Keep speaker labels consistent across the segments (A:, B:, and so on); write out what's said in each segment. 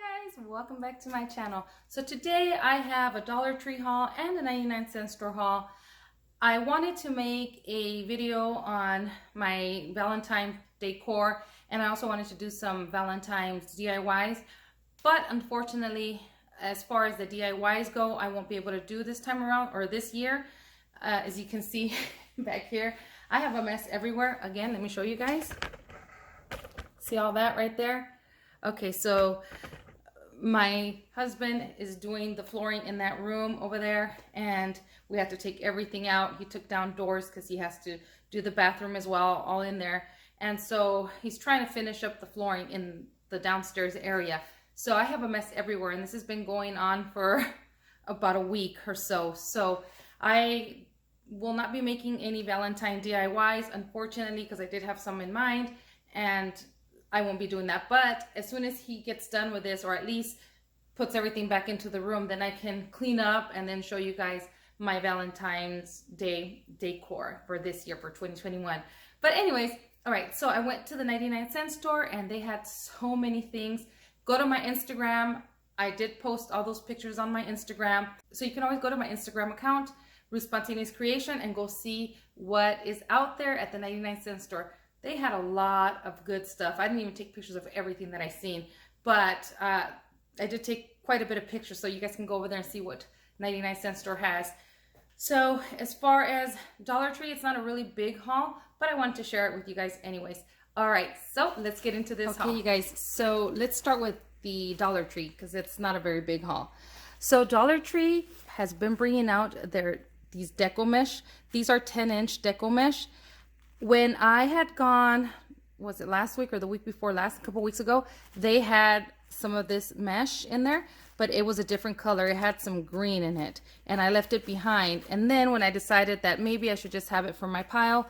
A: Guys, welcome back to my channel. So today I have a Dollar Tree haul and a 99-cent store haul. I wanted to make a video on my Valentine decor, and I also wanted to do some Valentine's DIYs, but unfortunately, as far as the DIYs go, I won't be able to do this time around or this year. As you can see back here, I have a mess everywhere. Again, let me show you guys. See all that right there? Okay, so my husband is doing the flooring in that room over there, and we have to take everything out. He took down doors because he has to do the bathroom as well, all in there. And so he's trying to finish up the flooring in the downstairs area. So I have a mess everywhere, and this has been going on for about a week or so. So I will not be making any Valentine DIYs, unfortunately, because I did have some in mind, and I won't be doing that. But as soon as he gets done with this, or at least puts everything back into the room, then I can clean up and then show you guys my Valentine's Day decor for this year, for 2021. But anyways, all right, so I went to the 99-cent store and they had so many things. Go to my Instagram. I did post all those pictures on my Instagram. So you can always go to my Instagram account, Ruth Spontaneous Creation, and go see what is out there at the 99-cent store. They had a lot of good stuff. I didn't even take pictures of everything that I seen, but I did take quite a bit of pictures, so you guys can go over there and see what 99-cent store has. So as far as Dollar Tree, it's not a really big haul, but I wanted to share it with you guys anyways. All right, so let's get into this haul. Okay, you guys, so let's start with the Dollar Tree because it's not a very big haul. So Dollar Tree has been bringing out these deco mesh. These are 10-inch deco mesh. When I had gone, was it last week or the week before last, a couple weeks ago, they had some of this mesh in there, but it was a different color. It had some green in it, and I left it behind. And then when I decided that maybe I should just have it for my pile,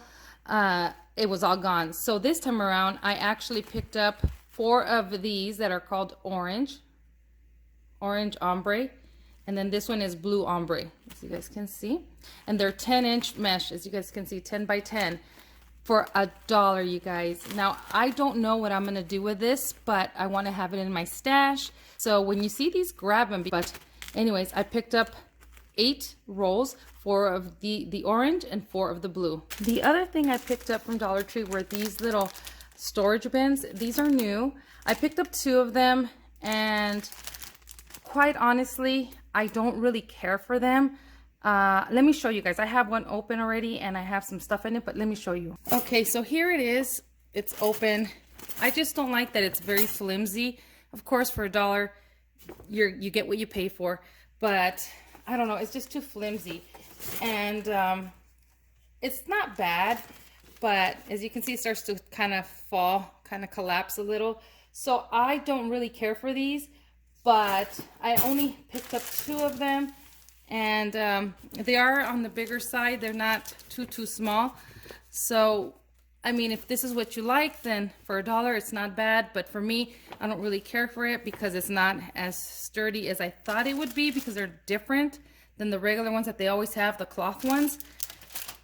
A: it was all gone. So this time around, I actually picked up 4 of these that are called orange ombre. And then this one is blue ombre, as you guys can see. And they're 10-inch mesh, as you guys can see, 10 by 10. For $1, you guys. Now, I don't know what I'm going to do with this, but I want to have it in my stash. So when you see these, grab them. But anyways, I picked up 8 rolls, 4 of the orange and 4 of the blue. The other thing I picked up from Dollar Tree were these little storage bins. These are new. I picked up 2 of them, and quite honestly, I don't really care for them. Let me show you guys. I have one open already and I have some stuff in it, but let me show you. Okay, so here it is. It's open. I just don't like that it's very flimsy. Of course, for $1, you get what you pay for, but I don't know. It's just too flimsy, and it's not bad, but as you can see, it starts to kind of fall, kind of collapse a little. So I don't really care for these, but I only picked up 2 of them. And they are on the bigger side. They're not too small. So I mean, if this is what you like, then for $1 it's not bad. But for me, I don't really care for it because it's not as sturdy as I thought it would be, because they're different than the regular ones that they always have, the cloth ones.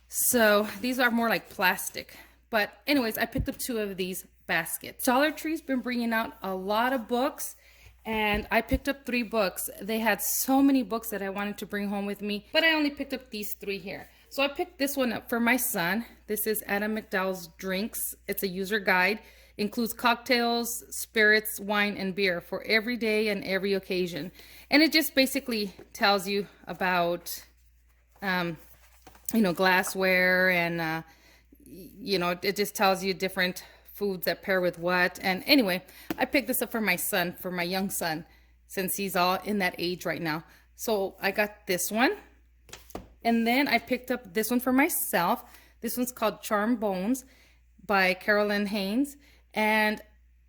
A: So these are more like plastic. But anyways, I picked up 2 of these baskets. Dollar Tree's been bringing out a lot of books, and I picked up 3 books. They had so many books that I wanted to bring home with me, but I only picked up these 3 here. So I picked this one up for my son. This is Adam McDowell's Drinks. It's a user guide. Includes cocktails, spirits, wine, and beer for every day and every occasion. And it just basically tells you about, glassware, and, it just tells you different foods that pair with what. And anyway, I picked this up for my son, for my young son, since he's all in that age right now. So I got this one. And then I picked up this one for myself. This one's called Charm Bones by Carolyn Haynes. And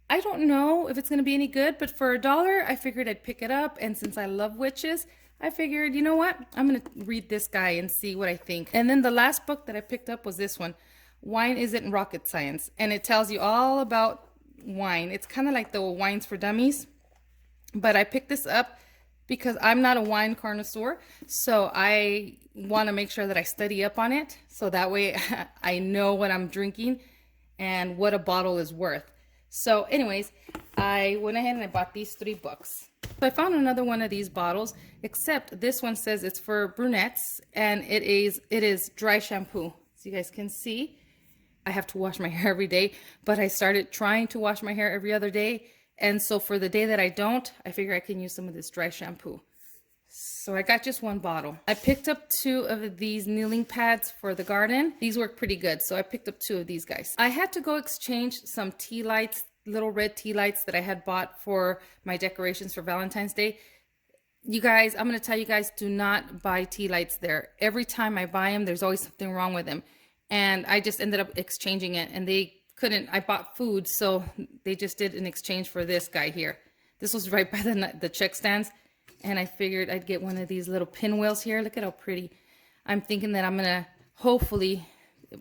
A: I don't know if it's going to be any good, but for $1, I figured I'd pick it up. And since I love witches, I figured, you know what? I'm going to read this guy and see what I think. And then the last book that I picked up was this one, Wine Isn't Rocket Science. And it tells you all about wine. It's kind of like the Wines for Dummies. But I picked this up because I'm not a wine connoisseur, so I want to make sure that I study up on it, so that way I know what I'm drinking and what a bottle is worth. So anyways, I went ahead and I bought these 3 books. So I found another one of these bottles, except this one says it's for brunettes, and it is dry shampoo. So you guys can see, I have to wash my hair every day, but I started trying to wash my hair every other day. And so for the day that I don't, I figure I can use some of this dry shampoo. So I got just 1 bottle. I picked up 2 of these kneeling pads for the garden. These work pretty good, so I picked up 2 of these guys. I had to go exchange some tea lights, little red tea lights that I had bought for my decorations for Valentine's Day. You guys, I'm going to tell you guys, do not buy tea lights there. Every time I buy them, there's always something wrong with them. And I just ended up exchanging it, and they couldn't. I bought food, so they just did an exchange for this guy here. This was right by the check stands, and I figured I'd get one of these little pinwheels here. Look at how pretty. I'm thinking that I'm gonna, hopefully,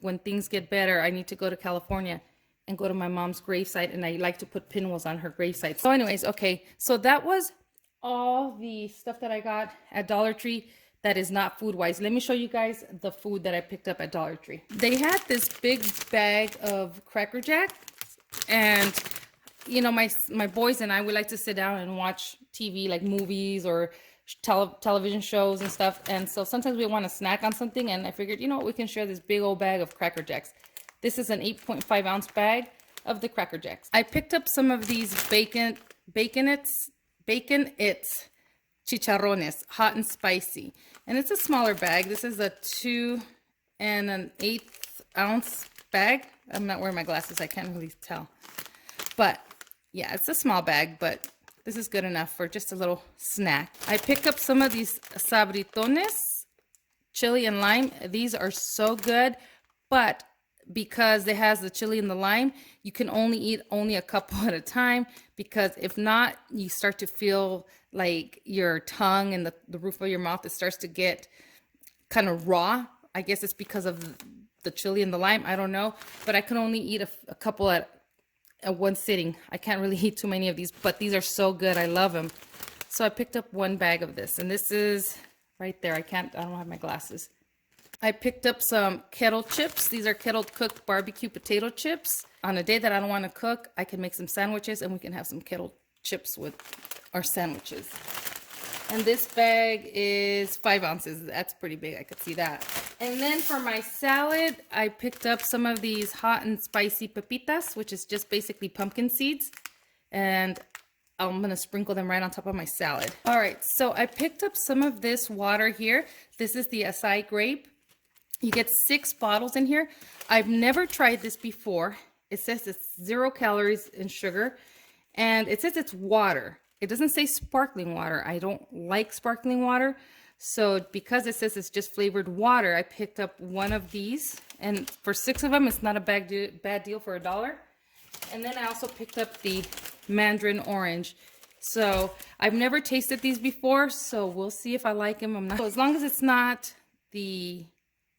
A: when things get better, I need to go to California and go to my mom's gravesite, and I like to put pinwheels on her gravesite. So anyways, okay, so that was all the stuff that I got at Dollar Tree that is not food wise. Let me show you guys the food that I picked up at Dollar Tree. They had this big bag of Cracker Jack, and you know, my boys and I, we like to sit down and watch TV, like movies or television shows and stuff. And so sometimes we want to snack on something, and I figured, you know what, we can share this big old bag of Cracker Jacks. This is an 8.5 ounce bag of the Cracker Jacks. I picked up some of these bacon it's chicharrones, hot and spicy. And it's a smaller bag. This is a 2 1/8 ounce bag. I'm not wearing my glasses, I can't really tell. But yeah, it's a small bag, but this is good enough for just a little snack. I picked up some of these sabritones, chili and lime. These are so good, but because it has the chili and the lime, you can only eat a couple at a time, because if not, you start to feel like your tongue and the roof of your mouth, it starts to get kind of raw. I guess it's because of the chili and the lime, I don't know, but I can only eat a couple at one sitting. I can't really eat too many of these, but these are so good. I love them. So I picked up 1 bag of this, and this is right there. I don't have my glasses. I picked up some kettle chips. These are kettle cooked barbecue potato chips. On a day that I don't want to cook, I can make some sandwiches, and we can have some kettle chips with our sandwiches. And this bag is 5 ounces. That's pretty big. I could see that. And then for my salad, I picked up some of these hot and spicy pepitas, which is just basically pumpkin seeds. And I'm going to sprinkle them right on top of my salad. All right, so I picked up some of this water here. This is the acai grape. You get 6 bottles in here. I've never tried this before. It says it's 0 calories and sugar, and it says it's water. It doesn't say sparkling water. I don't like sparkling water. So because it says it's just flavored water, I picked up 1 of these, and for 6 of them, it's not a bad deal for $1. And then I also picked up the mandarin orange. So I've never tasted these before, so we'll see if I like them. So as long as it's not the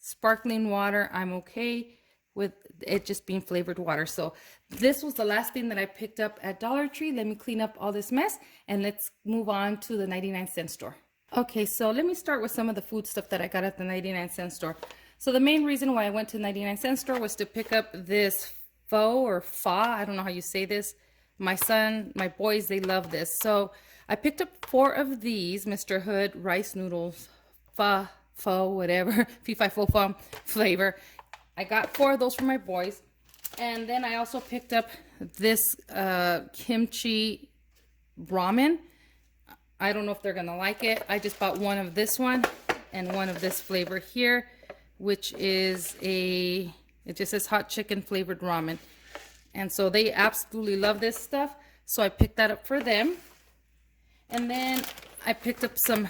A: sparkling water, I'm okay with it just being flavored water. So this was the last thing that I picked up at Dollar Tree. Let me clean up all this mess, and let's move on to the 99-cent store. Okay, so let me start with some of the food stuff that I got at the 99-cent store. So the main reason why I went to the 99-cent store was to pick up this pho, I don't know how you say this. My boys, they love this. So I picked up 4 of these Mr. Hood rice noodles, pho, whatever, foo flavor. I got 4 of those for my boys. And then I also picked up this kimchi ramen. I don't know if they're gonna like it. I just bought 1 of this one and 1 of this flavor here, which is it just says hot chicken flavored ramen. And so they absolutely love this stuff. So I picked that up for them. And then I picked up some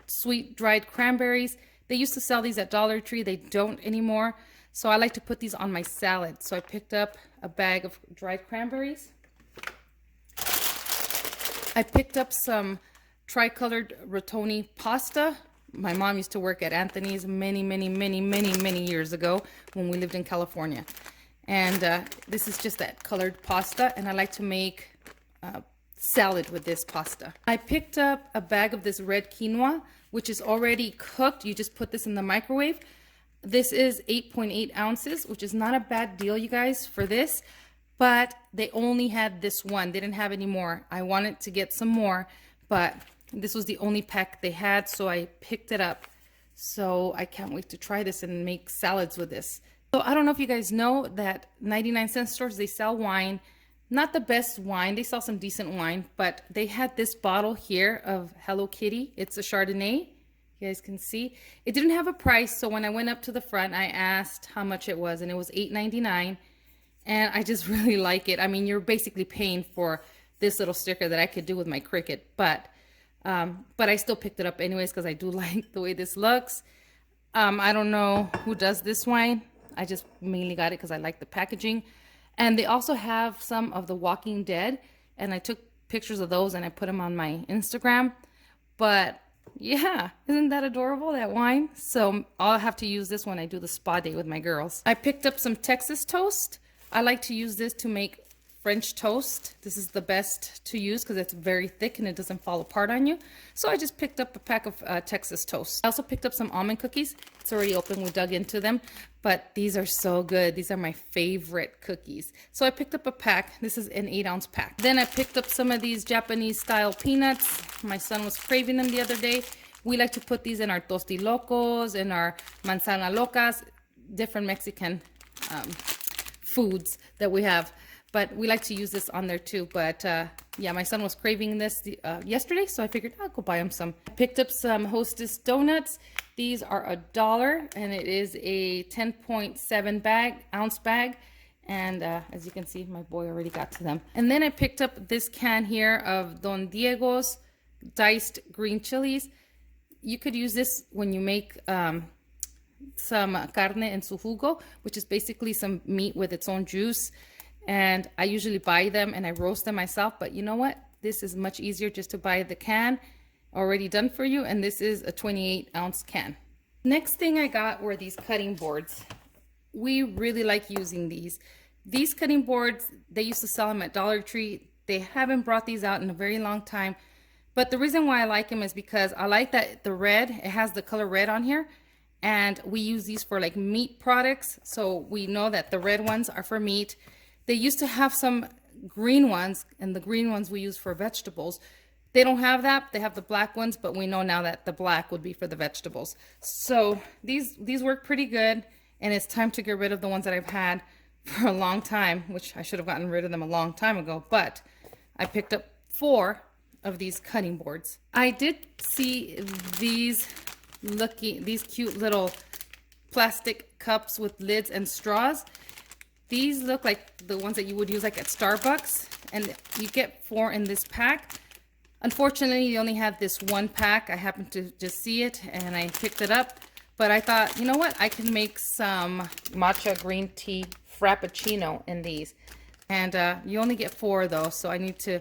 A: sweet dried cranberries. They used to sell these at Dollar Tree. They don't anymore. So I like to put these on my salad. So I picked up a bag of dried cranberries. I picked up some tricolored rotoni pasta. My mom used to work at Anthony's many years ago when we lived in California. And this is just that colored pasta, and I like to make salad with this pasta. I picked up a bag of this red quinoa, which is already cooked. You just put this in the microwave. This is 8.8 ounces, which is not a bad deal, you guys, for this. but they only had this one. They didn't have any more. I wanted to get some more, but this was the only pack they had, so I picked it up. So I can't wait to try this and make salads with this. So I don't know if you guys know that 99-cent stores, they sell wine. Not the best wine. They sell some decent wine, but they had this bottle here of Hello Kitty. It's a Chardonnay. You guys can see. It didn't have a price, so when I went up to the front, I asked how much it was, and it was $8.99. And I just really like it. I mean, you're basically paying for this little sticker that I could do with my Cricut, but I still picked it up anyways because I do like the way this looks. I don't know who does this wine. I just mainly got it because I like the packaging. And they also have some of The Walking Dead, and I took pictures of those and I put them on my Instagram. But yeah, isn't that adorable, that wine? So I'll have to use this when I do the spa day with my girls. I picked up some Texas toast. I like to use this to make French toast. This is the best to use because it's very thick and it doesn't fall apart on you. So I just picked up a pack of Texas toast. I also picked up some almond cookies. It's already open. We dug into them, but these are so good. These are my favorite cookies. So I picked up a pack. This is an 8-ounce pack. Then I picked up some of these Japanese style peanuts. My son was craving them the other day. We like to put these in our Tosti Locos, in our Manzana Locas, different Mexican foods that we have. But we like to use this on there too. But yeah, my son was craving this yesterday, so I figured I'll go buy him some. I picked up some Hostess donuts. These are $1, and it is a 10.7 ounce bag. And as you can see, my boy already got to them. And then I picked up this can here of Don Diego's diced green chilies. You could use this when you make some carne en su jugo, which is basically some meat with its own juice. And I usually buy them and I roast them myself, but you know what? This is much easier just to buy the can already done for you, and this is a 28-ounce can. Next thing I got were these cutting boards. We really like using these. These cutting boards, they used to sell them at Dollar Tree. They haven't brought these out in a very long time, but the reason why I like them is because I like that the red, it has the color red on here, and we use these for like meat products, so we know that the red ones are for meat. They used to have some green ones, and the green ones we use for vegetables. They don't have that. They have the black ones, but we know now that the black would be for the vegetables. So these work pretty good, and it's time to get rid of the ones that I've had for a long time, which I should have gotten rid of them a long time ago, but I picked up 4 of these cutting boards. I did see these cute little plastic cups with lids and straws. These look like the ones that you would use like at Starbucks, and you get 4 in this pack. Unfortunately, you only had this one pack. I happened to just see it and I picked it up, but I thought, you know what? I can make some matcha green tea frappuccino in these. And you only get 4 though, so I need to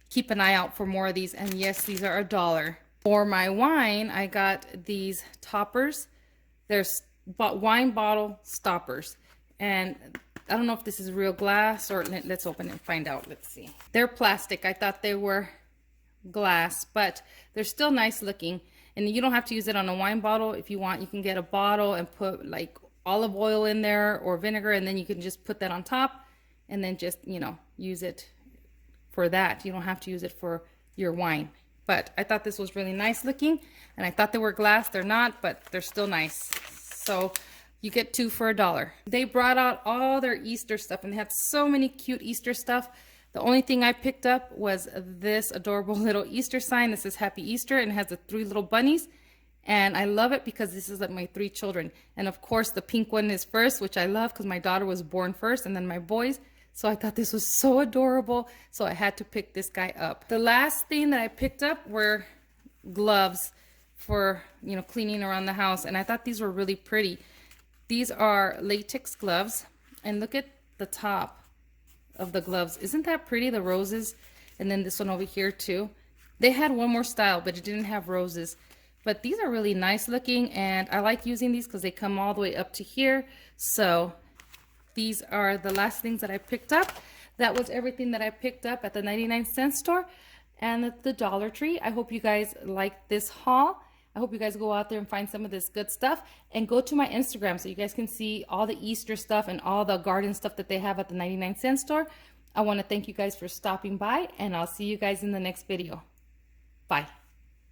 A: keep an eye out for more of these. And yes, these are $1. For my wine, I got these toppers. There's wine bottle stoppers, and I don't know if this is real glass or let's open it and find out. Let's see. They're plastic. I thought they were glass, but they're still nice looking. And you don't have to use it on a wine bottle. If you want, you can get a bottle and put like olive oil in there or vinegar, and then you can just put that on top and then just, you know, use it for that. You don't have to use it for your wine. But I thought this was really nice looking, and I thought they were glass. They're not, but they're still nice. So you get 2 for $1. They brought out all their Easter stuff, and they had so many cute Easter stuff. The only thing I picked up was this adorable little Easter sign. This is Happy Easter, and it has the 3 little bunnies. And I love it because this is like my 3 children. And of course, the pink one is first, which I love because my daughter was born first, and then my boys. So I thought this was so adorable. So I had to pick this guy up. The last thing that I picked up were gloves for, you know, cleaning around the house. And I thought these were really pretty. These are latex gloves, and look at the top of the gloves. Isn't that pretty? The roses, and then this one over here too. They had one more style, but it didn't have roses. But these are really nice looking, and I like using these because they come all the way up to here. So these are the last things that I picked up. That was everything that I picked up at the 99-cent store and at the Dollar Tree. I hope you guys liked this haul. I hope you guys go out there and find some of this good stuff, and go to my Instagram so you guys can see all the Easter stuff and all the garden stuff that they have at the 99-cent store. I want to thank you guys for stopping by, and I'll see you guys in the next video. Bye.